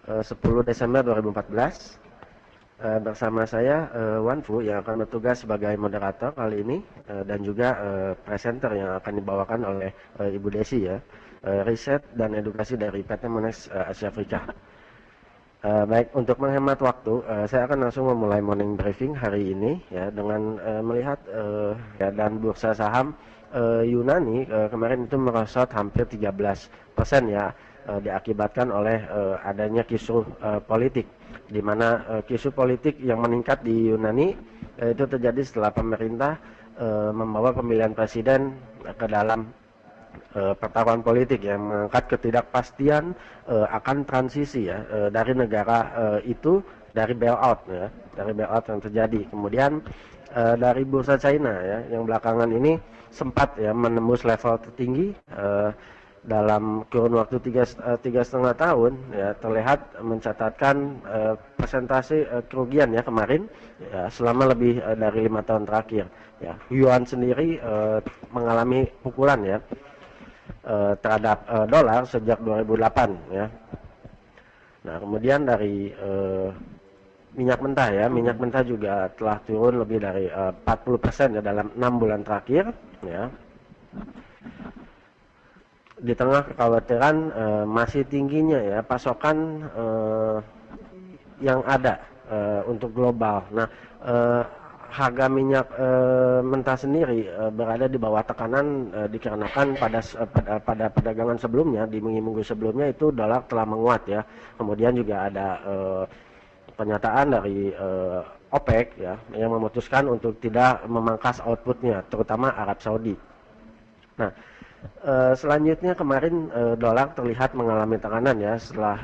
10 Desember 2014. Bersama saya Wan Fu yang akan bertugas sebagai moderator kali ini, dan juga presenter yang akan dibawakan oleh Ibu Desi ya, riset dan edukasi dari PT Monex Asia Afrika. Baik, untuk menghemat waktu, saya akan langsung memulai morning briefing hari ini ya dengan melihat ya, dan bursa saham Yunani kemarin itu merosot hampir 13% ya, diakibatkan oleh adanya kisruh politik, di mana kisruh politik yang meningkat di Yunani itu terjadi setelah pemerintah membawa pemilihan presiden ke dalam pertaruhan politik yang mengangkat ketidakpastian akan transisi ya, dari negara itu, dari bailout ya, dari bailout yang terjadi. Kemudian dari bursa China ya, yang belakangan ini sempat ya menembus level tertinggi dalam kurun waktu tiga setengah tahun ya, terlihat mencatatkan persentase kerugian ya kemarin ya, selama lebih dari 5 tahun terakhir ya. Yuan sendiri mengalami pukulan ya terhadap dolar sejak 2008 ya. Nah, kemudian dari minyak mentah ya, minyak mentah juga telah turun lebih dari 40% ya dalam 6 bulan terakhir ya. Di tengah kekhawatiran masih tingginya ya pasokan yang ada untuk global. Nah, harga minyak mentah sendiri berada di bawah tekanan dikarenakan pada perdagangan sebelumnya, di minggu-minggu sebelumnya itu dolar telah menguat ya. Kemudian juga ada pernyataan dari OPEC ya, yang memutuskan untuk tidak memangkas outputnya, terutama Arab Saudi. Nah, selanjutnya kemarin dolar terlihat mengalami tekanan ya setelah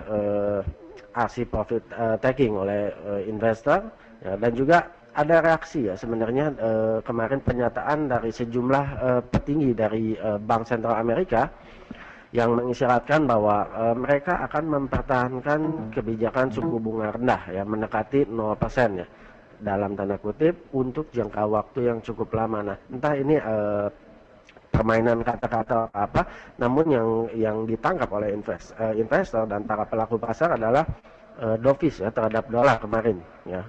aksi profit taking oleh investor ya, dan juga ada reaksi ya sebenarnya kemarin pernyataan dari sejumlah petinggi dari Bank Sentral Amerika yang mengisyaratkan bahwa mereka akan mempertahankan kebijakan suku bunga rendah ya, mendekati 0% ya, dalam tanda kutip, untuk jangka waktu yang cukup lama. Nah, entah ini permainan kata-kata apa, namun yang ditangkap oleh investor dan para pelaku pasar adalah dovish ya terhadap dolar kemarin ya.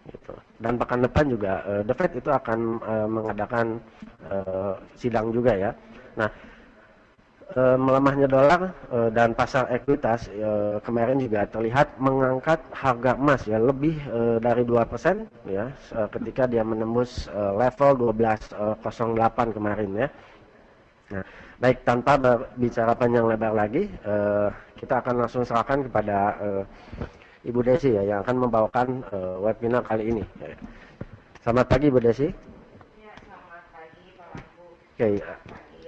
Gitu. Dan pekan depan juga The Fed itu akan mengadakan sidang juga ya. Nah, melemahnya dolar dan pasar ekuitas kemarin juga terlihat mengangkat harga emas ya lebih dari 2% ya, ketika dia menembus level 1208 kemarin ya. Nah, baik, tanpa berbicara panjang lebar lagi, kita akan langsung serahkan kepada Ibu Desi ya, yang akan membawakan webinar kali ini. Selamat pagi, Ibu Desi. Ya, selamat pagi Pak Wanfu. Oke,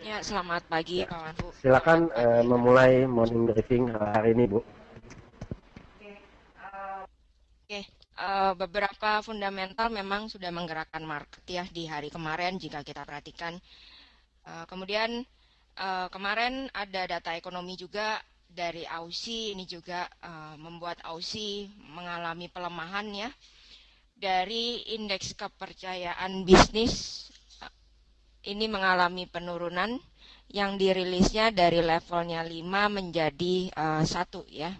Ya, selamat pagi ya, Pak Wanfu. silakan Selamat pagi memulai teman-teman. morning briefing hari ini, Bu. Oke, oke. Beberapa fundamental memang sudah menggerakkan market ya di hari kemarin jika kita perhatikan. Kemudian kemarin ada data ekonomi juga dari Aussie, ini juga membuat Aussie mengalami pelemahan ya. Dari indeks kepercayaan bisnis ini mengalami penurunan yang dirilisnya dari levelnya 5 menjadi 1 ya.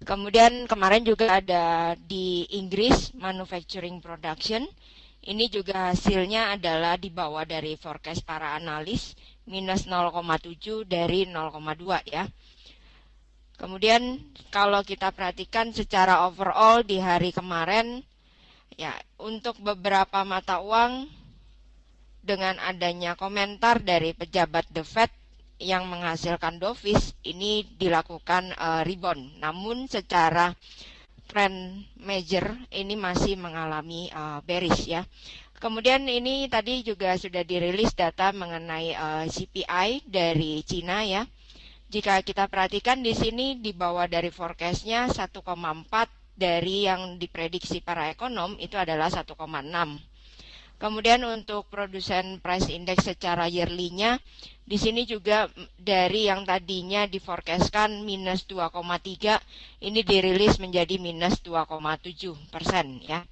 Kemudian kemarin juga ada di Inggris manufacturing production. Ini juga hasilnya adalah di bawah dari forecast para analis, minus 0,7 dari 0,2 ya. Kemudian kalau kita perhatikan secara overall di hari kemarin ya, untuk beberapa mata uang dengan adanya komentar dari pejabat The Fed yang menghasilkan dovish, ini dilakukan rebound. Namun secara trend major ini masih mengalami bearish ya. Kemudian ini tadi juga sudah dirilis data mengenai CPI dari Cina ya. Jika kita perhatikan di sini di bawah dari forecastnya 1,4, dari yang diprediksi para ekonom itu adalah 1,6. Kemudian untuk produsen price index secara yearly-nya di sini juga dari yang tadinya diforecastkan minus 2,3, ini dirilis menjadi minus 2,7% ya.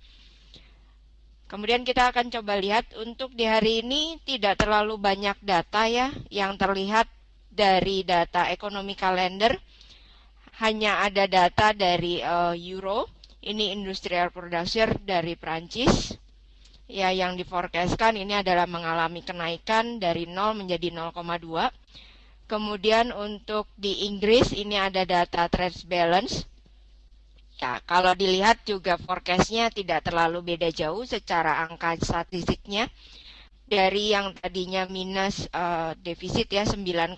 Kemudian kita akan coba lihat untuk di hari ini tidak terlalu banyak data ya yang terlihat dari data ekonomi kalender. hanya ada data dari Euro, ini industrial producer dari Prancis. Ya, yang diforecastkan ini adalah mengalami kenaikan dari 0 menjadi 0,2. Kemudian untuk di Inggris ini ada data trade balance. Ya, kalau dilihat juga forecastnya tidak terlalu beda jauh secara angka statistiknya. Dari yang tadinya minus defisit ya 9,8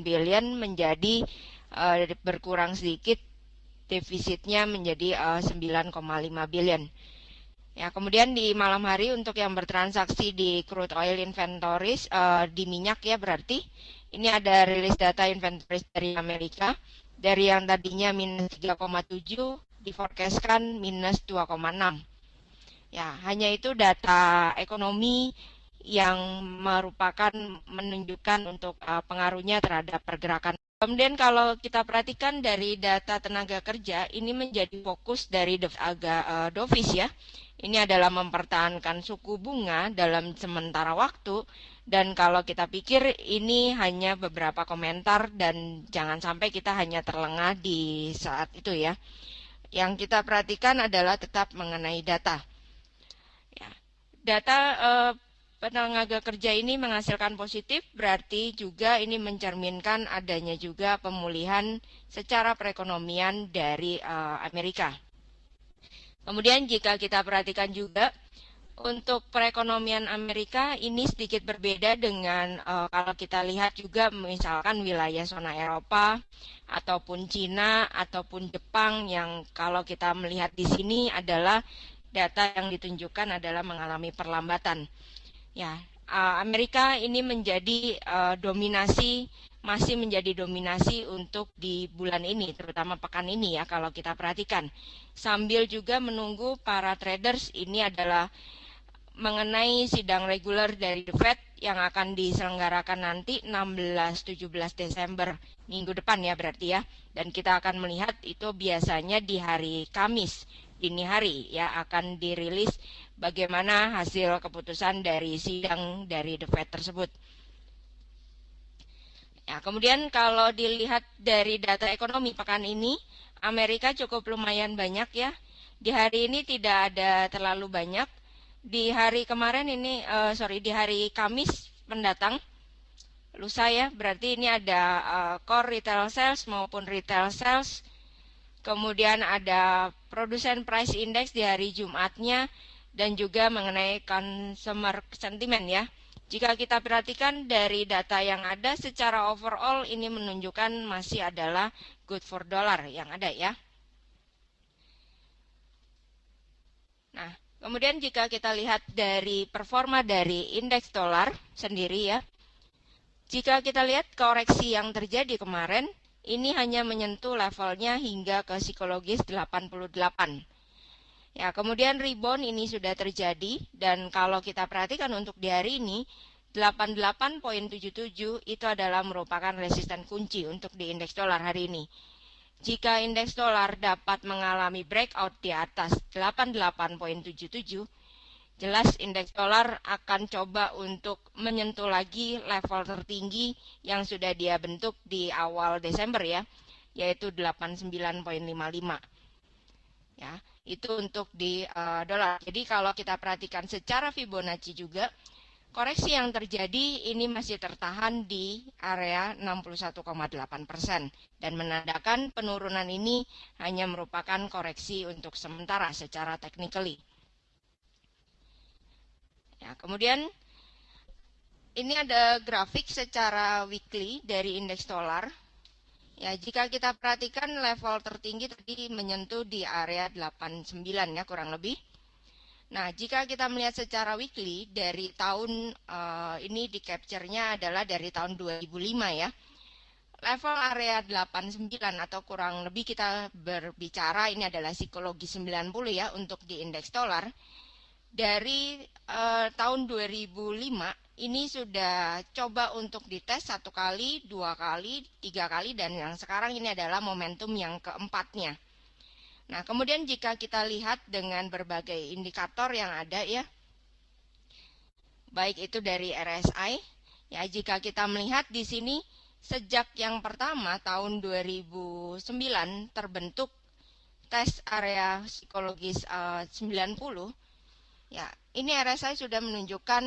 billion menjadi berkurang sedikit, defisitnya menjadi 9,5 billion. Ya, kemudian di malam hari untuk yang bertransaksi di crude oil inventories di minyak ya, berarti ini ada rilis data inventories dari Amerika. Dari yang tadinya minus 3,7 diforecastkan minus 2,6. Ya, hanya itu data ekonomi yang merupakan menunjukkan untuk pengaruhnya terhadap pergerakan. Kemudian kalau kita perhatikan dari data tenaga kerja, ini menjadi fokus dari agak dovish ya. Ini adalah mempertahankan suku bunga dalam sementara waktu. Dan kalau kita pikir ini hanya beberapa komentar dan jangan sampai kita hanya terlengah di saat itu ya. Yang kita perhatikan adalah tetap mengenai data. Ya, data tenaga kerja ini menghasilkan positif, berarti juga ini mencerminkan adanya juga pemulihan secara perekonomian dari Amerika. Kemudian jika kita perhatikan juga untuk perekonomian Amerika ini sedikit berbeda dengan kalau kita lihat juga misalkan wilayah zona Eropa ataupun Cina ataupun Jepang yang kalau kita melihat di sini adalah data yang ditunjukkan adalah mengalami perlambatan. Ya, Amerika ini menjadi masih menjadi dominasi untuk di bulan ini, terutama pekan ini ya kalau kita perhatikan. Sambil juga menunggu para traders ini adalah mengenai sidang reguler dari The Fed yang akan diselenggarakan nanti 16-17 Desember minggu depan ya berarti ya. Dan kita akan melihat itu biasanya di hari Kamis dini hari ya akan dirilis bagaimana hasil keputusan dari sidang dari The Fed tersebut. Ya, kemudian kalau dilihat dari data ekonomi pekan ini, Amerika cukup lumayan banyak ya. Di hari ini tidak ada terlalu banyak. Di hari kemarin ini, di hari Kamis mendatang, lusa ya, berarti ini ada core retail sales maupun retail sales. Kemudian ada produsen price index di hari Jumatnya dan juga mengenai consumer sentiment ya. Jika kita perhatikan dari data yang ada secara overall ini menunjukkan masih adalah good for dollar yang ada ya. Nah, kemudian jika kita lihat dari performa dari indeks dolar sendiri ya. Jika kita lihat koreksi yang terjadi kemarin ini hanya menyentuh levelnya hingga ke psikologis 88. Ya, kemudian rebound ini sudah terjadi dan kalau kita perhatikan untuk di hari ini 88.77 itu adalah merupakan resisten kunci untuk di indeks dolar hari ini. Jika indeks dolar dapat mengalami breakout di atas 88.77, jelas indeks dolar akan coba untuk menyentuh lagi level tertinggi yang sudah dia bentuk di awal Desember ya, yaitu 89.55. Ya, itu untuk di dolar. Jadi kalau kita perhatikan secara Fibonacci juga, koreksi yang terjadi ini masih tertahan di area 61,8% dan menandakan penurunan ini hanya merupakan koreksi untuk sementara secara technically. Ya, kemudian ini ada grafik secara weekly dari indeks dolar. Ya, jika kita perhatikan level tertinggi tadi menyentuh di area 89 ya kurang lebih. Nah, jika kita melihat secara weekly dari tahun ini di capture-nya adalah dari tahun 2005 ya. Level area 89 atau kurang lebih kita berbicara ini adalah psikologi 90 ya untuk di indeks dolar. Dari tahun 2005 ini sudah coba untuk dites 1 kali, 2 kali, 3 kali dan yang sekarang ini adalah momentum yang keempatnya. Nah, kemudian jika kita lihat dengan berbagai indikator yang ada ya, baik itu dari RSI, ya jika kita melihat di sini sejak yang pertama tahun 2009 terbentuk tes area psikologis 90, ya, ini RSI sudah menunjukkan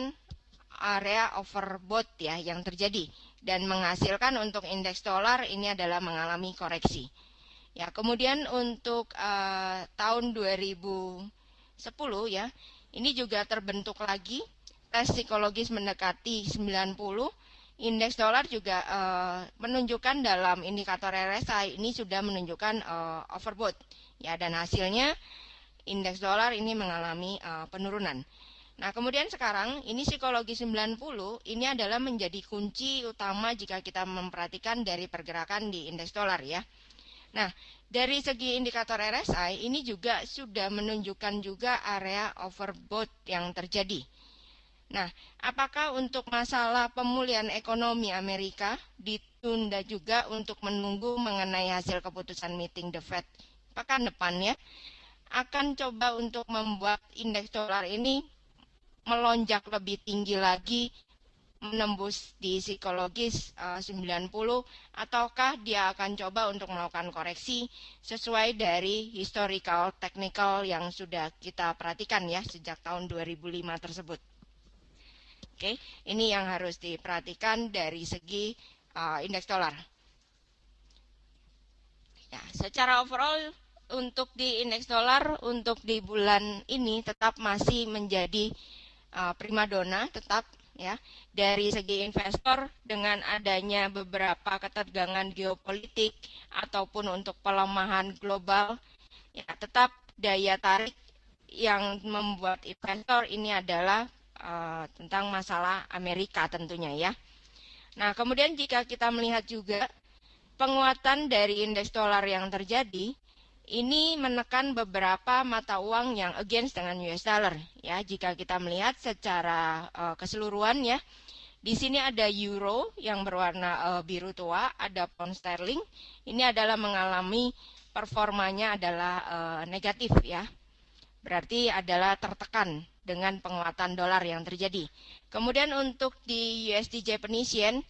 area overbought ya yang terjadi dan menghasilkan untuk indeks dolar ini adalah mengalami koreksi. Ya, kemudian untuk tahun 2010 ya, ini juga terbentuk lagi tes psikologis mendekati 90. Indeks dolar juga menunjukkan dalam indikator RSI ini sudah menunjukkan overbought ya, dan hasilnya indeks dolar ini mengalami penurunan. Nah, kemudian sekarang ini psikologi 90 ini adalah menjadi kunci utama jika kita memperhatikan dari pergerakan di indeks dolar ya. Nah, dari segi indikator RSI ini juga sudah menunjukkan juga area overbought yang terjadi. Nah, apakah untuk masalah pemulihan ekonomi Amerika ditunda juga untuk menunggu mengenai hasil keputusan meeting the Fed pekan depan ya, akan coba untuk membuat indeks dolar ini melonjak lebih tinggi lagi, menembus di psikologis 90, ataukah dia akan coba untuk melakukan koreksi sesuai dari historical technical yang sudah kita perhatikan ya sejak tahun 2005 tersebut. Oke, ini yang harus diperhatikan dari segi indeks dolar. Ya, secara overall untuk di indeks dolar untuk di bulan ini tetap masih menjadi primadona tetap ya dari segi investor dengan adanya beberapa ketegangan geopolitik ataupun untuk pelemahan global ya tetap daya tarik yang membuat investor ini adalah tentang masalah Amerika tentunya ya. Nah, kemudian jika kita melihat juga penguatan dari indeks dolar yang terjadi, ini menekan beberapa mata uang yang against dengan US dollar ya. Jika kita melihat secara keseluruhan ya, di sini ada euro yang berwarna biru tua, ada pound sterling. Ini adalah mengalami performanya adalah negatif ya. Berarti adalah tertekan dengan penguatan dolar yang terjadi. Kemudian untuk di USD Japanese Yen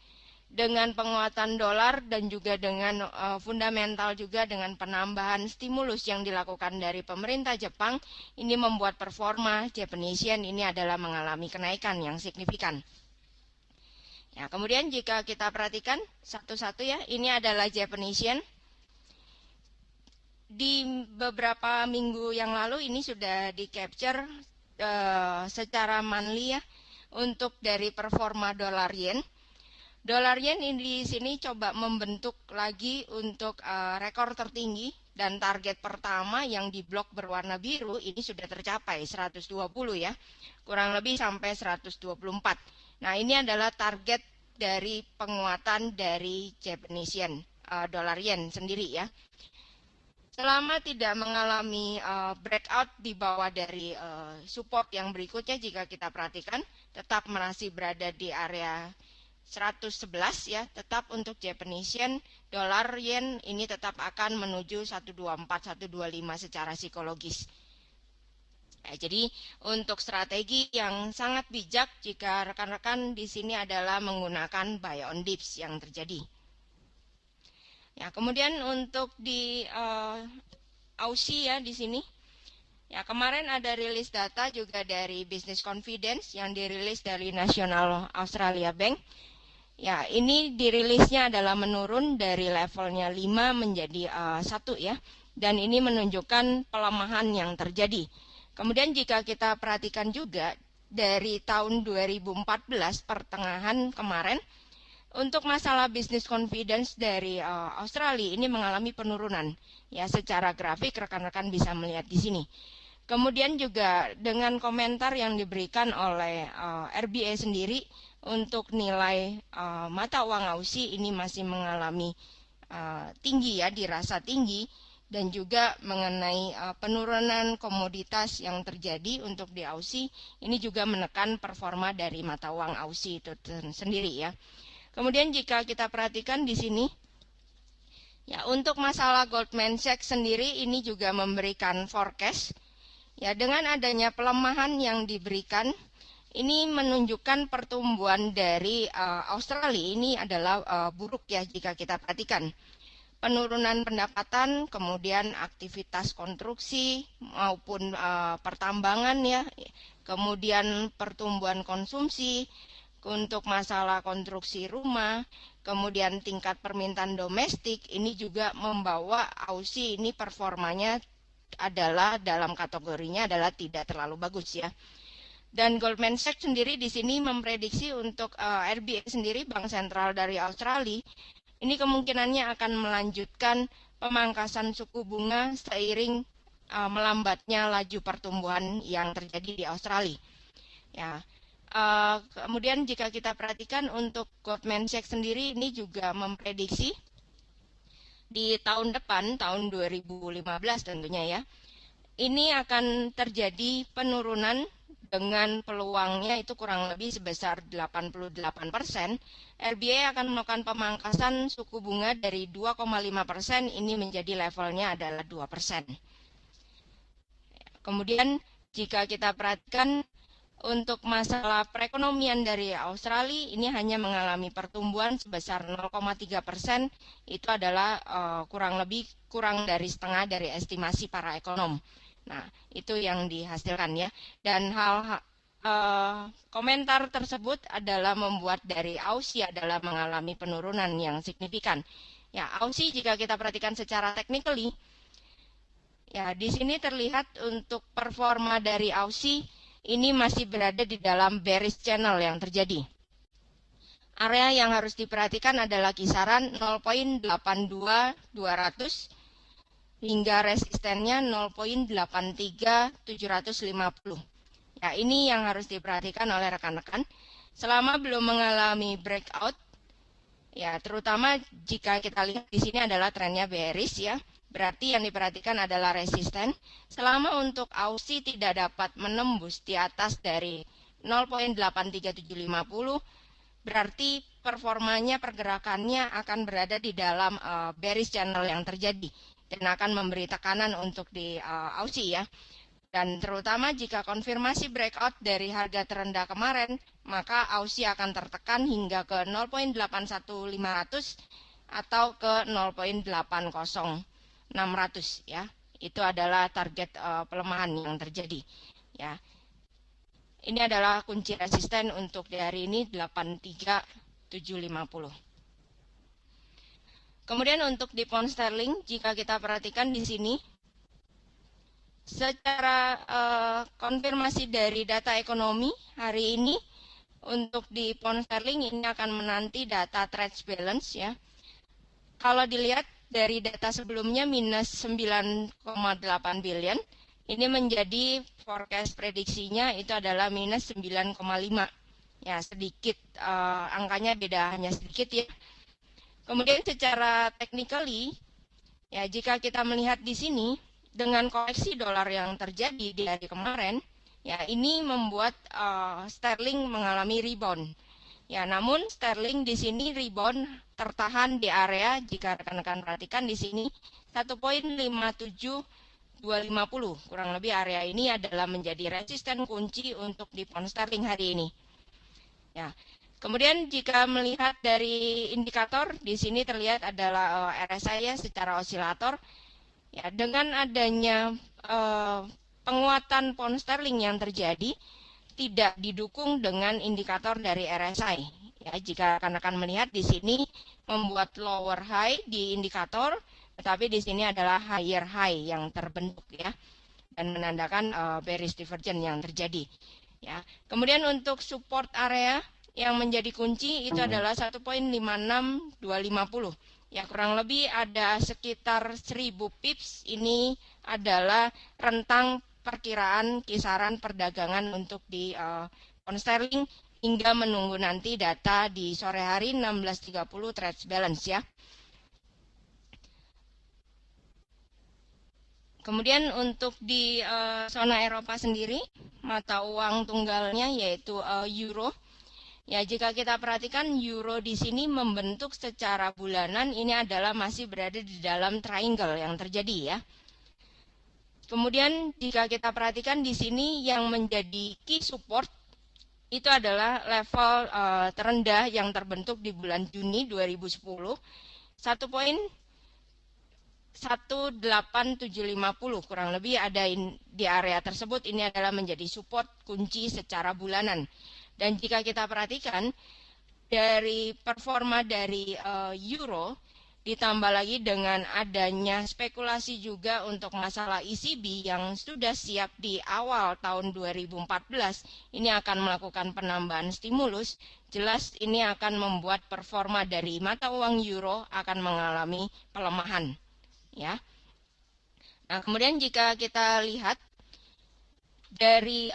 dengan penguatan dolar dan juga dengan fundamental juga dengan penambahan stimulus yang dilakukan dari pemerintah Jepang, ini membuat performa Japanese Yen ini adalah mengalami kenaikan yang signifikan. Ya, kemudian jika kita perhatikan satu-satu ya, ini adalah Japanese Yen. Di beberapa minggu yang lalu ini sudah di capture secara monthly ya untuk dari performa dolar yen. Dolar yen ini di sini coba membentuk lagi untuk rekor tertinggi dan target pertama yang di blok berwarna biru ini sudah tercapai 120 ya. Kurang lebih sampai 124. Nah, ini adalah target dari penguatan dari Japanese yen, dolar yen sendiri ya. Selama tidak mengalami breakout di bawah dari support yang berikutnya jika kita perhatikan tetap masih berada di area 111 ya, tetap untuk Japanese yen, dolar yen ini tetap akan menuju 124 125 secara psikologis. Ya, jadi untuk strategi yang sangat bijak jika rekan-rekan di sini adalah menggunakan buy on dips yang terjadi. Ya, kemudian untuk di Aussie ya di sini. Ya, kemarin ada rilis data juga dari Business Confidence yang dirilis dari National Australia Bank. Ya, ini dirilisnya adalah menurun dari levelnya 5 menjadi 1 ya. Dan ini menunjukkan pelemahan yang terjadi. Kemudian jika kita perhatikan juga dari tahun 2014 pertengahan kemarin untuk masalah business confidence dari Australia ini mengalami penurunan. Ya, secara grafik rekan-rekan bisa melihat di sini. Kemudian juga dengan komentar yang diberikan oleh RBA sendiri untuk nilai mata uang Aussie ini masih mengalami tinggi ya, dirasa tinggi, dan juga mengenai penurunan komoditas yang terjadi untuk di Aussie ini juga menekan performa dari mata uang Aussie itu sendiri ya. Kemudian jika kita perhatikan di sini, ya untuk masalah Goldman Sachs sendiri ini juga memberikan forecast, ya dengan adanya pelemahan yang diberikan ini menunjukkan pertumbuhan dari Australia ini adalah buruk ya jika kita perhatikan. Penurunan pendapatan, kemudian aktivitas konstruksi maupun pertambangan ya, kemudian pertumbuhan konsumsi untuk masalah konstruksi rumah, kemudian tingkat permintaan domestik ini juga membawa Aussie ini performanya adalah dalam kategorinya adalah tidak terlalu bagus ya. Dan Goldman Sachs sendiri di sini memprediksi untuk RBA sendiri, Bank Sentral dari Australia, ini kemungkinannya akan melanjutkan pemangkasan suku bunga seiring melambatnya laju pertumbuhan yang terjadi di Australia. Ya, kemudian jika kita perhatikan untuk Goldman Sachs sendiri ini juga memprediksi di tahun depan, tahun 2015 tentunya ya, ini akan terjadi penurunan dengan peluangnya itu kurang lebih sebesar 88%. RBA akan melakukan pemangkasan suku bunga dari 2,5% ini menjadi levelnya adalah 2%. Kemudian jika kita perhatikan untuk masalah perekonomian dari Australia ini hanya mengalami pertumbuhan sebesar 0,3%, itu adalah kurang dari setengah dari estimasi para ekonom. Nah, itu yang dihasilkan ya. Dan komentar tersebut adalah membuat dari Aussie adalah mengalami penurunan yang signifikan. Ya, Aussie jika kita perhatikan secara technically, ya di sini terlihat untuk performa dari Aussie ini masih berada di dalam bearish channel yang terjadi. Area yang harus diperhatikan adalah kisaran 0.82200 hingga resistennya 0.83750. Ya, ini yang harus diperhatikan oleh rekan-rekan. Selama belum mengalami breakout, ya terutama jika kita lihat di sini adalah trennya bearish ya. Berarti yang diperhatikan adalah resisten. Selama untuk Aussie tidak dapat menembus di atas dari 0.83750, berarti performanya, pergerakannya akan berada di dalam bearish channel yang terjadi dan akan memberi tekanan untuk di Aussie ya. Dan terutama jika konfirmasi breakout dari harga terendah kemarin, maka Aussie akan tertekan hingga ke 0.81500 atau ke 0.80600 ya. Itu adalah target pelemahan yang terjadi ya. Ini adalah kunci resisten untuk di hari ini 83750. Kemudian untuk di pound sterling, jika kita perhatikan di sini, secara konfirmasi dari data ekonomi hari ini, untuk di pound sterling ini akan menanti data trade balance ya. Kalau dilihat dari data sebelumnya minus 9,8 billion, ini menjadi forecast prediksinya itu adalah minus 9,5. Ya, sedikit angkanya beda hanya sedikit ya. Kemudian secara technically, ya jika kita melihat di sini dengan koreksi dolar yang terjadi di hari kemarin, ya ini membuat sterling mengalami rebound. Ya, namun sterling di sini rebound tertahan di area jika rekan-rekan perhatikan di sini 1.57250. Kurang lebih area ini adalah menjadi resisten kunci untuk di pound sterling hari ini. Ya. Kemudian jika melihat dari indikator di sini terlihat adalah RSI ya secara osilator. Ya, dengan adanya penguatan pound sterling yang terjadi tidak didukung dengan indikator dari RSI. Ya, jika rekan-rekan melihat di sini membuat lower high di indikator, tetapi di sini adalah higher high yang terbentuk ya dan menandakan bearish divergence yang terjadi. Ya, kemudian untuk support area yang menjadi kunci itu adalah 1.56250. Ya, kurang lebih ada sekitar 1000 pips. Ini adalah rentang perkiraan kisaran perdagangan untuk di pound sterling hingga menunggu nanti data di sore hari 16.30 trade balance ya. Kemudian untuk di zona Eropa sendiri, mata uang tunggalnya yaitu euro. Ya, jika kita perhatikan euro di sini membentuk secara bulanan ini adalah masih berada di dalam triangle yang terjadi ya. Kemudian jika kita perhatikan di sini yang menjadi key support itu adalah level terendah yang terbentuk di bulan Juni 2010, 1.18750 kurang lebih ada di area tersebut. Ini adalah menjadi support kunci secara bulanan. Dan jika kita perhatikan dari performa dari euro ditambah lagi dengan adanya spekulasi juga untuk masalah ECB yang sudah siap di awal tahun 2014 ini akan melakukan penambahan stimulus, jelas ini akan membuat performa dari mata uang euro akan mengalami pelemahan, ya. Nah, kemudian jika kita lihat dari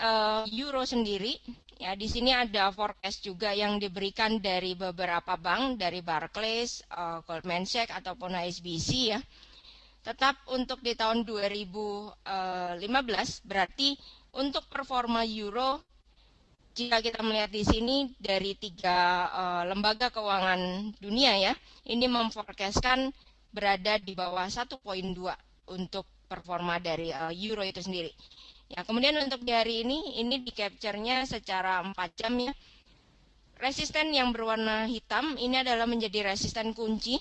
euro sendiri, ya, di sini ada forecast juga yang diberikan dari beberapa bank, dari Barclays, Goldman Sachs ataupun HSBC, ya. Tetap untuk di tahun 2015 berarti untuk performa euro, jika kita melihat di sini dari 3 lembaga keuangan dunia, ya, ini memforecastkan berada di bawah 1,2 untuk performa dari euro itu sendiri. Ya, kemudian untuk di hari ini di capture-nya secara 4 jam, ya. Resisten yang berwarna hitam ini adalah menjadi resisten kunci.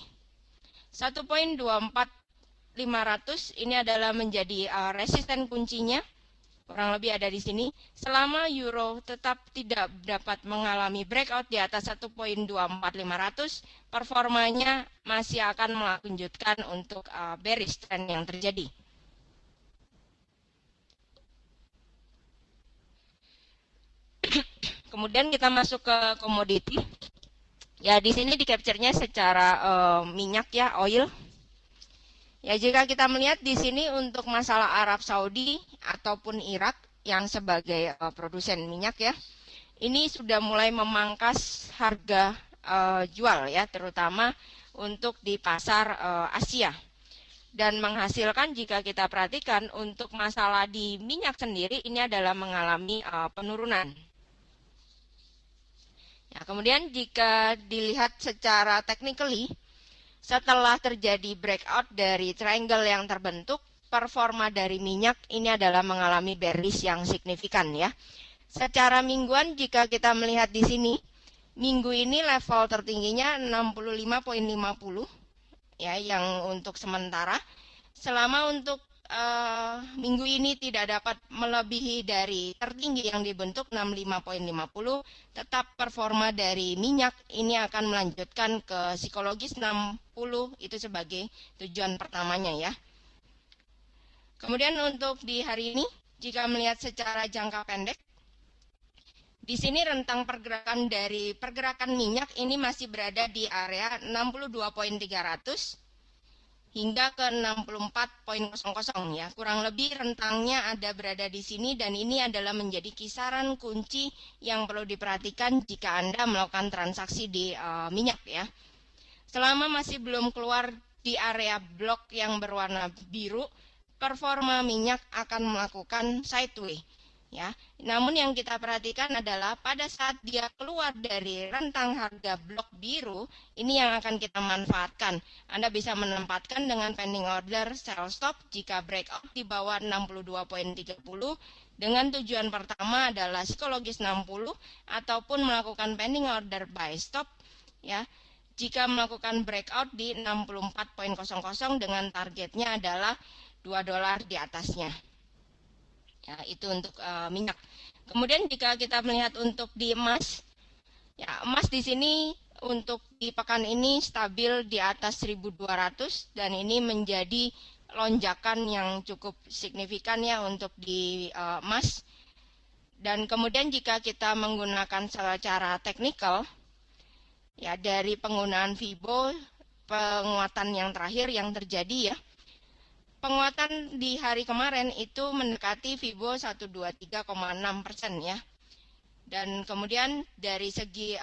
1.24500 ini adalah menjadi resisten kuncinya. Kurang lebih ada di sini. Selama euro tetap tidak dapat mengalami breakout di atas 1.24500, performanya masih akan melanjutkan untuk bearish trend yang terjadi. Kemudian kita masuk ke komoditi. Ya, di sini di capture-nya secara minyak, ya, oil. Ya, jika kita melihat di sini untuk masalah Arab Saudi ataupun Irak yang sebagai produsen minyak, ya, ini sudah mulai memangkas harga jual, ya, terutama untuk di pasar Asia. Dan menghasilkan jika kita perhatikan untuk masalah di minyak sendiri ini adalah mengalami penurunan. Nah, kemudian jika dilihat secara technically, setelah terjadi breakout dari triangle yang terbentuk, performa dari minyak ini adalah mengalami bearish yang signifikan, ya. Secara mingguan jika kita melihat di sini, minggu ini level tertingginya 65.50, ya, yang untuk sementara. Selama untuk minggu ini tidak dapat melebihi dari tertinggi yang dibentuk 65.50, tetap performa dari minyak ini akan melanjutkan ke psikologis 60 itu sebagai tujuan pertamanya, ya. Kemudian untuk di hari ini jika melihat secara jangka pendek, di sini rentang pergerakan dari pergerakan minyak ini masih berada di area 62.300 hingga ke 64.00, ya. Kurang lebih rentangnya ada berada di sini dan ini adalah menjadi kisaran kunci yang perlu diperhatikan jika Anda melakukan transaksi di minyak, ya. Selama masih belum keluar di area blok yang berwarna biru, performa minyak akan melakukan sideways, ya. Namun yang kita perhatikan adalah pada saat dia keluar dari rentang harga blok biru, ini yang akan kita manfaatkan. Anda bisa menempatkan dengan pending order sell stop jika breakout di bawah 62.30 dengan tujuan pertama adalah psikologis 60 ataupun melakukan pending order buy stop, ya, jika melakukan breakout di 64.00 dengan targetnya adalah $2 di atasnya. Ya, itu untuk minyak. Kemudian jika kita melihat untuk di emas, ya, emas di sini untuk di pekan ini stabil di atas 1.200 dan ini menjadi lonjakan yang cukup signifikan, ya, untuk di emas. Dan kemudian jika kita menggunakan secara teknikal, ya, dari penggunaan Fibo, penguatan yang terakhir yang terjadi, ya, penguatan di hari kemarin itu mendekati Fibo 123,6%, ya. Dan kemudian dari segi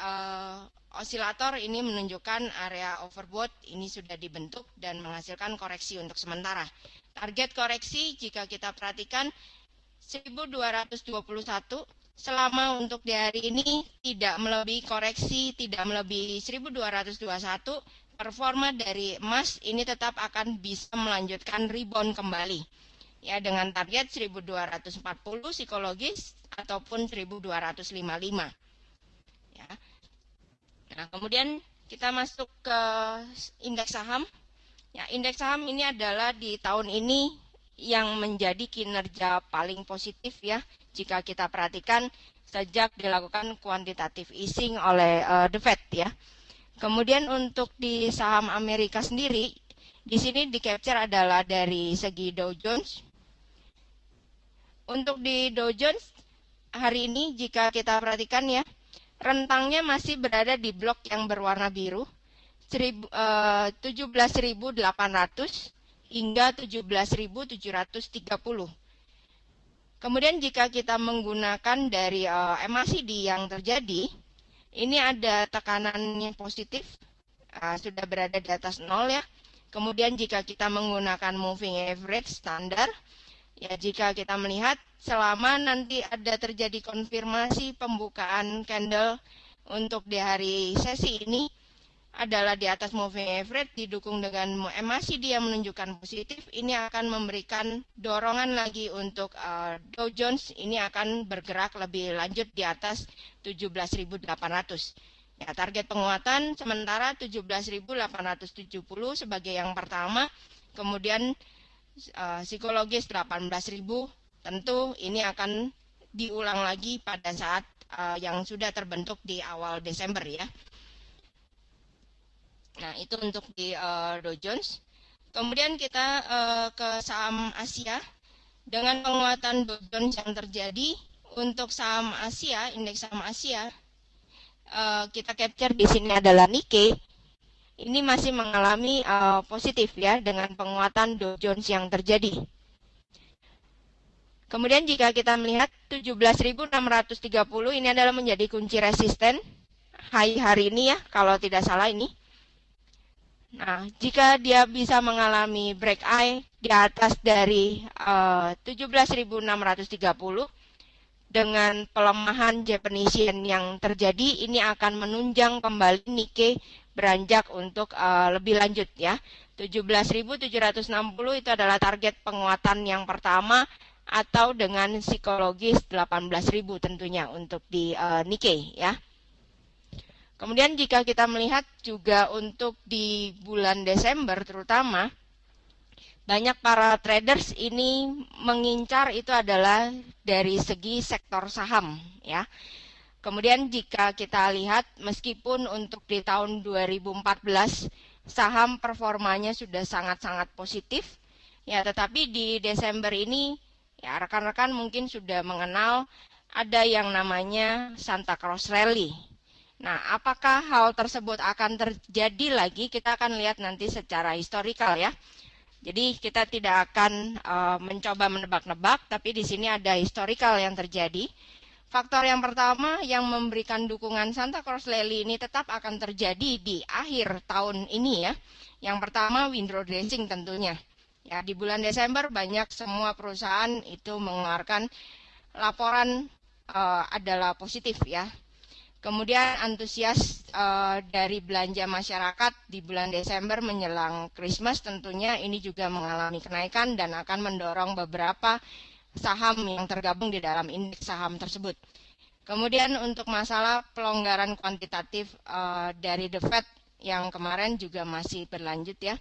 osilator ini menunjukkan area overbought ini sudah dibentuk dan menghasilkan koreksi untuk sementara. Target koreksi jika kita perhatikan 1.221, selama untuk di hari ini tidak melebihi koreksi, tidak melebihi 1.221, performa dari emas ini tetap akan bisa melanjutkan rebound kembali, ya, dengan target 1.240 psikologis ataupun 1.255. Nah, kemudian kita masuk ke indeks saham. Ya, indeks saham ini adalah di tahun ini yang menjadi kinerja paling positif ya jika kita perhatikan sejak dilakukan quantitative easing oleh The Fed ya. Kemudian untuk di saham Amerika sendiri, di sini di capture adalah dari segi Dow Jones. Untuk di Dow Jones hari ini jika kita perhatikan ya, rentangnya masih berada di blok yang berwarna biru 17.800 hingga 17.730. Kemudian jika kita menggunakan dari MACD yang terjadi, ini ada tekanannya positif, sudah berada di atas 0 ya. Kemudian jika kita menggunakan moving average standar, ya jika kita melihat selama nanti ada terjadi konfirmasi pembukaan candle untuk di hari sesi ini adalah di atas moving average didukung dengan MACD yang menunjukkan positif, ini akan memberikan dorongan lagi untuk Dow Jones, ini akan bergerak lebih lanjut di atas 17.800. Ya, target penguatan sementara 17.870 sebagai yang pertama, kemudian psikologis 18.000, tentu ini akan diulang lagi pada saat yang sudah terbentuk di awal Desember ya. Nah, itu untuk di Dow Jones. Kemudian kita ke saham Asia. Dengan penguatan Dow Jones yang terjadi, untuk saham Asia, indeks saham Asia, kita capture di sini adalah Nikkei. Ini masih mengalami positif ya dengan penguatan Dow Jones yang terjadi. Kemudian jika kita melihat 17.630 ini adalah menjadi kunci resisten high hari ini ya, kalau tidak salah ini. Nah, jika dia bisa mengalami break eye di atas dari 17.630 dengan pelemahan Japanese yen yang terjadi, ini akan menunjang kembali Nikkei beranjak untuk lebih lanjut ya. 17.760 itu adalah target penguatan yang pertama atau dengan psikologis 18.000 tentunya untuk di Nikkei ya. Kemudian jika kita melihat juga untuk di bulan Desember terutama, banyak para traders ini mengincar itu adalah dari segi sektor saham ya. Kemudian jika kita lihat meskipun untuk di tahun 2014 saham performanya sudah sangat-sangat positif ya, tetapi di Desember ini ya rekan-rekan mungkin sudah mengenal ada yang namanya Santa Claus Rally. Nah, apakah hal tersebut akan terjadi lagi? Kita akan lihat nanti secara historikal ya. Jadi kita tidak akan mencoba menebak-nebak, tapi di sini ada historikal yang terjadi. Faktor yang pertama yang memberikan dukungan Santa Claus Rally ini tetap akan terjadi di akhir tahun ini ya. Yang pertama window dressing tentunya. Ya, di bulan Desember banyak semua perusahaan itu mengeluarkan laporan adalah positif ya. Kemudian antusias dari belanja masyarakat di bulan Desember menjelang Christmas tentunya ini juga mengalami kenaikan dan akan mendorong beberapa saham yang tergabung di dalam indeks saham tersebut. Kemudian untuk masalah pelonggaran kuantitatif dari The Fed yang kemarin juga masih berlanjut ya.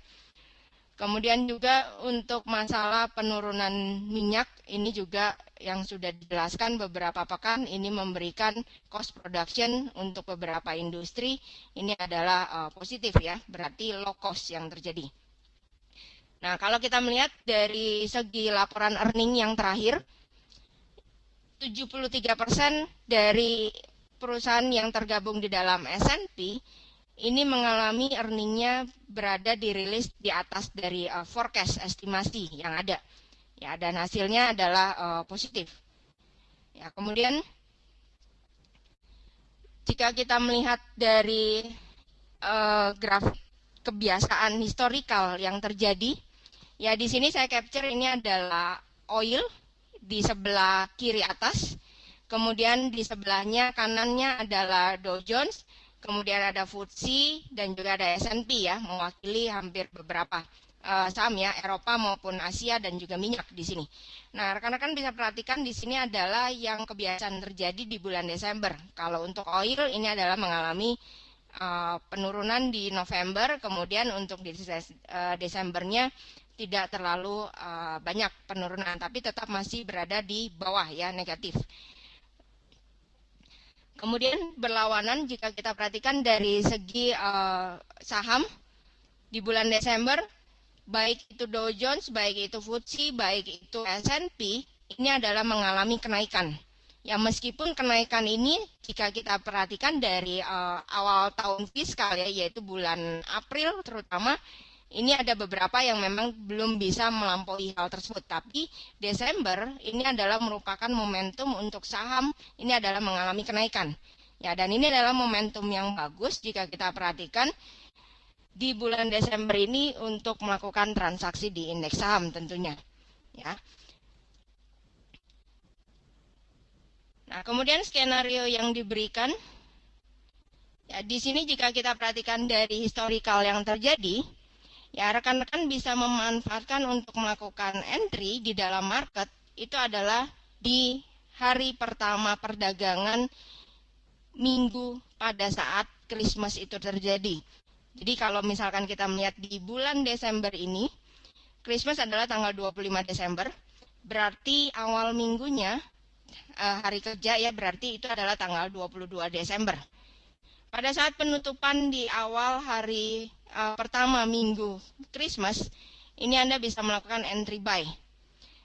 Kemudian juga untuk masalah penurunan minyak ini juga yang sudah dijelaskan beberapa pekan ini memberikan cost production untuk beberapa industri ini adalah positif ya, berarti low cost yang terjadi. Nah, kalau kita melihat dari segi laporan earning yang terakhir, 73% dari perusahaan yang tergabung di dalam S&P ini mengalami earningnya berada dirilis di atas dari forecast estimasi yang ada. Ya, dan hasilnya adalah positif. Ya, kemudian jika kita melihat dari grafik kebiasaan historikal yang terjadi, ya di sini saya capture ini adalah oil di sebelah kiri atas, kemudian di sebelahnya kanannya adalah Dow Jones, kemudian ada FTSE dan juga ada S&P ya, mewakili hampir beberapa saham ya, Eropa maupun Asia dan juga minyak di sini. Nah, rekan-rekan bisa perhatikan di sini adalah yang kebiasaan terjadi di bulan Desember. Kalau untuk oil ini adalah mengalami penurunan di November, kemudian untuk di Desembernya tidak terlalu banyak penurunan, tapi tetap masih berada di bawah ya, negatif. Kemudian berlawanan jika kita perhatikan dari segi saham di bulan Desember, baik itu Dow Jones, baik itu FTSE, baik itu S&P, ini adalah mengalami kenaikan. Ya, meskipun kenaikan ini jika kita perhatikan dari awal tahun fiskal ya, yaitu bulan April terutama, ini ada beberapa yang memang belum bisa melampaui hal tersebut. Tapi Desember ini adalah merupakan momentum untuk saham, ini adalah mengalami kenaikan. Ya, dan ini adalah momentum yang bagus jika kita perhatikan di bulan Desember ini untuk melakukan transaksi di indeks saham tentunya. Ya. Nah, kemudian skenario yang diberikan, ya, di sini jika kita perhatikan dari historical yang terjadi, ya, rekan-rekan bisa memanfaatkan untuk melakukan entry di dalam market itu adalah di hari pertama perdagangan minggu pada saat Christmas itu terjadi. Jadi kalau misalkan kita melihat di bulan Desember ini, Christmas adalah tanggal 25 Desember, berarti awal minggunya, hari kerja ya, berarti itu adalah tanggal 22 Desember. Pada saat penutupan di awal hari pertama minggu Christmas, ini Anda bisa melakukan entry buy.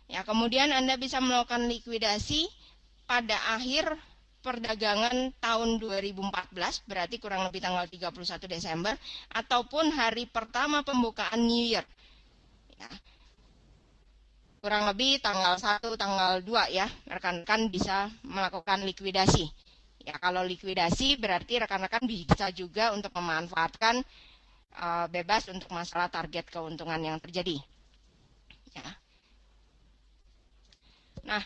Ya, kemudian Anda bisa melakukan likuidasi pada akhir perdagangan tahun 2014, berarti kurang lebih tanggal 31 Desember, ataupun hari pertama pembukaan New Year. Ya, kurang lebih tanggal 1, tanggal 2 ya, rekan-rekan bisa melakukan likuidasi. Ya, kalau likuidasi berarti rekan-rekan bisa juga untuk memanfaatkan bebas untuk masalah target keuntungan yang terjadi. Ya. Nah,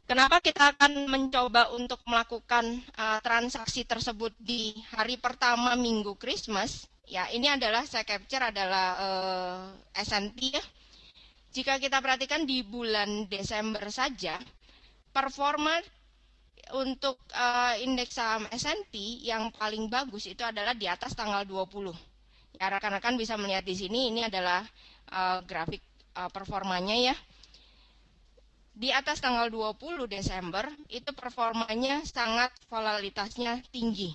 kenapa kita akan mencoba untuk melakukan transaksi tersebut di hari pertama minggu Christmas? Ya, ini adalah saya capture adalah S&P ya. Jika kita perhatikan di bulan Desember saja, performa untuk indeks saham S&P yang paling bagus itu adalah di atas tanggal 20. Ya, rekan-rekan bisa melihat di sini, ini adalah grafik performanya ya. Di atas tanggal 20 Desember, itu performanya sangat volatilitasnya tinggi.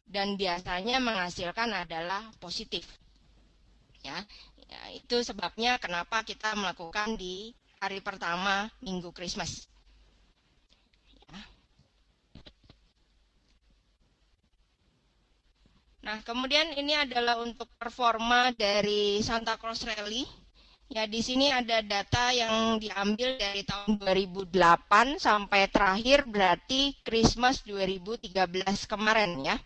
Dan biasanya menghasilkan adalah positif. Ya, itu sebabnya kenapa kita melakukan di hari pertama minggu Christmas. Nah, kemudian ini adalah untuk performa dari Santa Claus Rally. Ya, di sini ada data yang diambil dari tahun 2008 sampai terakhir berarti Christmas 2013 kemarin ya.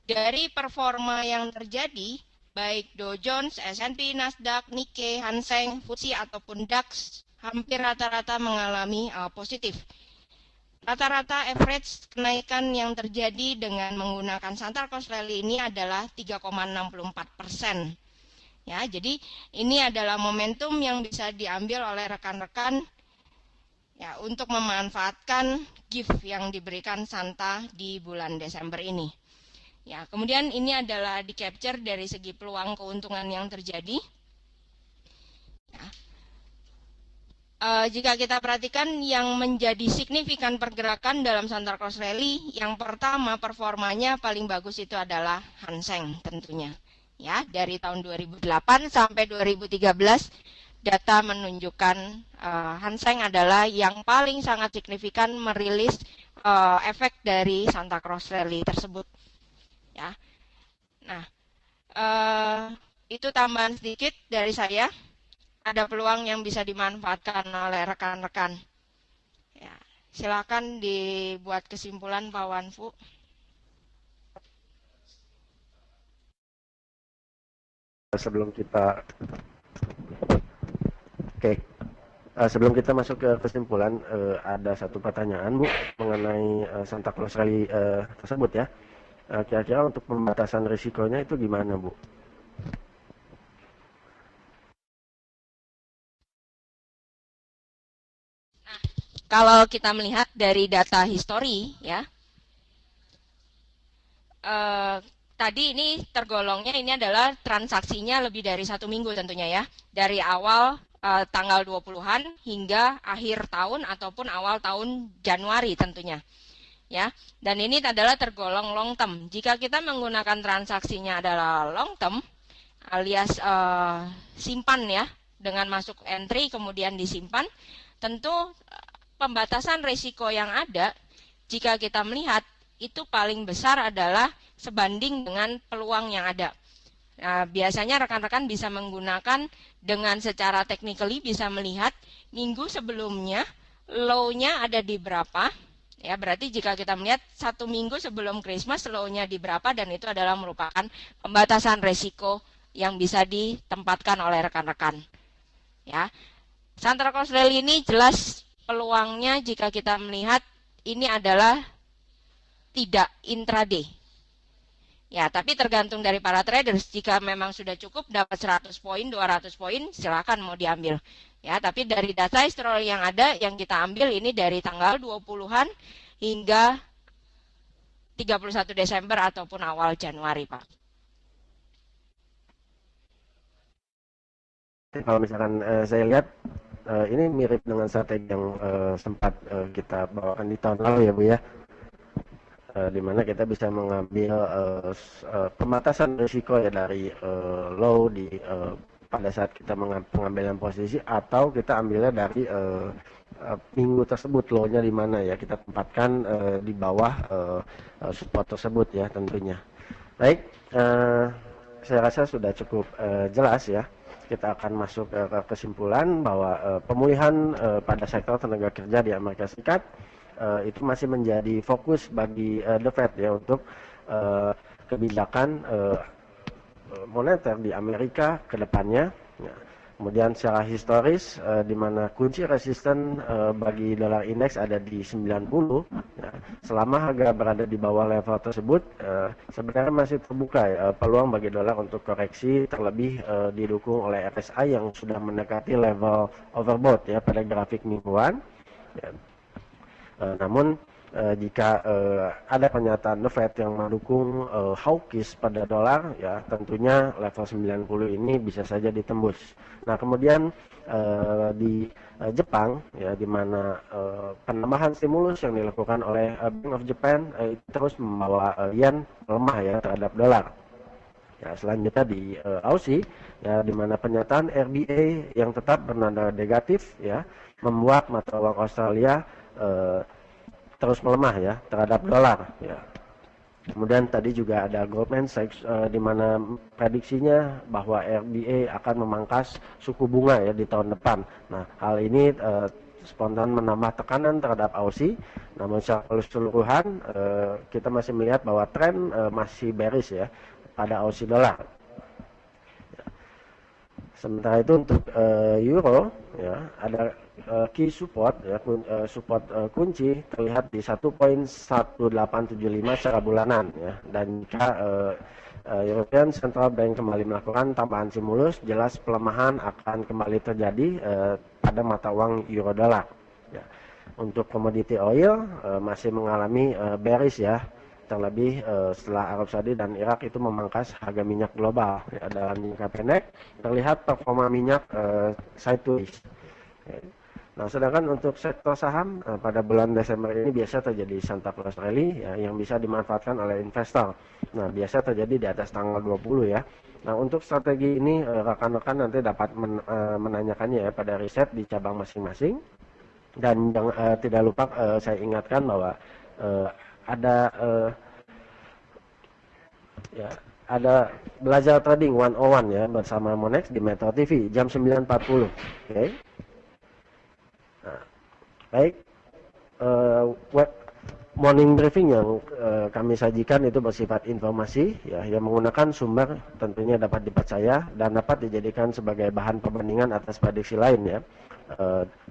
Dari performa yang terjadi, baik Dow Jones, S&P, Nasdaq, Nikkei, Hang Seng, FTSE ataupun DAX, hampir rata-rata mengalami positif. Rata-rata average kenaikan yang terjadi dengan menggunakan Santa Claus Rally ini adalah 3,64%. Ya, jadi ini adalah momentum yang bisa diambil oleh rekan-rekan ya untuk memanfaatkan gift yang diberikan Santa di bulan Desember ini. Ya, kemudian ini adalah di capture dari segi peluang keuntungan yang terjadi. Ya. Jika kita perhatikan yang menjadi signifikan pergerakan dalam Santa Claus Rally, yang pertama performanya paling bagus itu adalah Hang Seng tentunya. Ya, dari tahun 2008 sampai 2013 data menunjukkan Hang Seng adalah yang paling sangat signifikan merilis efek dari Santa Claus Rally tersebut. Ya. Nah, itu tambahan sedikit dari saya. Ada peluang yang bisa dimanfaatkan oleh rekan-rekan. Ya, silakan dibuat kesimpulan Pak Wanfu. Sebelum kita sebelum kita masuk ke kesimpulan, ada satu pertanyaan Bu mengenai Santa Claus Rally tersebut ya. Kira-kira untuk pembatasan risikonya itu gimana Bu? Nah, kalau kita melihat dari data histori ya, tadi ini tergolongnya ini adalah transaksinya lebih dari 1 minggu tentunya ya. Dari awal tanggal 20-an hingga akhir tahun ataupun awal tahun Januari tentunya. Ya, dan ini adalah tergolong long term. Jika kita menggunakan transaksinya adalah long term alias simpan ya, dengan masuk entry kemudian disimpan, tentu pembatasan risiko yang ada jika kita melihat itu paling besar adalah sebanding dengan peluang yang ada. Nah, biasanya rekan-rekan bisa menggunakan dengan secara technically bisa melihat minggu sebelumnya low-nya ada di berapa. Ya, berarti jika kita melihat 1 minggu sebelum Christmas low-nya di berapa, dan itu adalah merupakan pembatasan risiko yang bisa ditempatkan oleh rekan-rekan. Ya, Santa Claus Rally ini jelas peluangnya jika kita melihat ini adalah tidak intraday. Ya, tapi tergantung dari para traders. Jika memang sudah cukup dapat 100 poin, 200 poin, silakan mau diambil. Ya, tapi dari data historical yang ada, yang kita ambil ini dari tanggal 20-an hingga 31 Desember ataupun awal Januari, Pak. Kalau misalkan saya lihat ini mirip dengan strategi yang sempat kita bawakan di tahun lalu ya Bu ya, di mana kita bisa mengambil pembatasan risiko ya dari low di pada saat kita pengambilan posisi, atau kita ambilnya dari minggu tersebut low-nya di mana ya, kita tempatkan di bawah support tersebut ya tentunya. Baik, saya rasa sudah cukup jelas ya. Kita akan masuk ke kesimpulan bahwa pemulihan pada sektor tenaga kerja di Amerika Serikat itu masih menjadi fokus bagi The Fed ya untuk kebijakan moneter di Amerika ke depannya. Ya. Kemudian secara historis di mana kunci resisten bagi dolar indeks ada di 90, ya. Selama harga berada di bawah level tersebut sebenarnya masih terbuka ya, peluang bagi dolar untuk koreksi, terlebih didukung oleh RSI yang sudah mendekati level overbought ya pada grafik mingguan. Ya. Namun jika ada pernyataan The Fed yang mendukung hawkish pada dolar, ya tentunya level 90 ini bisa saja ditembus. Nah kemudian di Jepang, ya di mana penambahan stimulus yang dilakukan oleh Bank of Japan itu terus membawa yen lemah ya terhadap dolar. Ya, selanjutnya di Aussie, ya di mana pernyataan RBA yang tetap bernada negatif, ya membuat mata uang Australia terus melemah ya terhadap dolar ya. Kemudian tadi juga ada Goldman Sachs di mana prediksinya bahwa RBA akan memangkas suku bunga ya di tahun depan. Nah, hal ini spontan menambah tekanan terhadap Aussie. Namun secara keseluruhan kita masih melihat bahwa tren masih bearish ya pada Aussie dolar. Sementara itu untuk euro ya ada key support ya support kunci terlihat di 1.1875 secara bulanan ya, dan jika European Central Bank kembali melakukan tambahan stimulus, jelas pelemahan akan kembali terjadi pada mata uang euro dolar ya. Untuk komoditi oil masih mengalami bearish ya, terlebih setelah Arab Saudi dan Irak itu memangkas harga minyak global ya. Dalam jangka pendek terlihat performa minyak sideways ya. Nah, sedangkan untuk sektor saham pada bulan Desember ini biasa terjadi Santa Claus Rally ya, yang bisa dimanfaatkan oleh investor. Nah, biasa terjadi di atas tanggal 20 ya. Nah, untuk strategi ini rekan-rekan nanti dapat menanyakannya ya pada riset di cabang masing-masing. Dan tidak lupa saya ingatkan bahwa ada ya ada belajar trading 101 ya bersama Monex di Metro TV jam 9.40. Oke. Nah, baik, web morning briefing yang kami sajikan itu bersifat informasi ya, yang menggunakan sumber tentunya dapat dipercaya dan dapat dijadikan sebagai bahan perbandingan atas prediksi lain ya.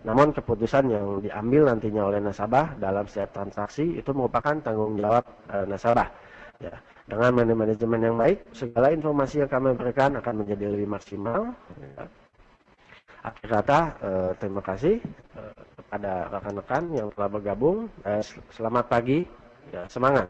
Namun keputusan yang diambil nantinya oleh nasabah dalam setiap transaksi itu merupakan tanggung jawab nasabah ya. Dengan manajemen yang baik, segala informasi yang kami berikan akan menjadi lebih maksimal ya. Akhir kata, terima kasih kepada rekan-rekan yang telah bergabung. Selamat pagi, ya, semangat.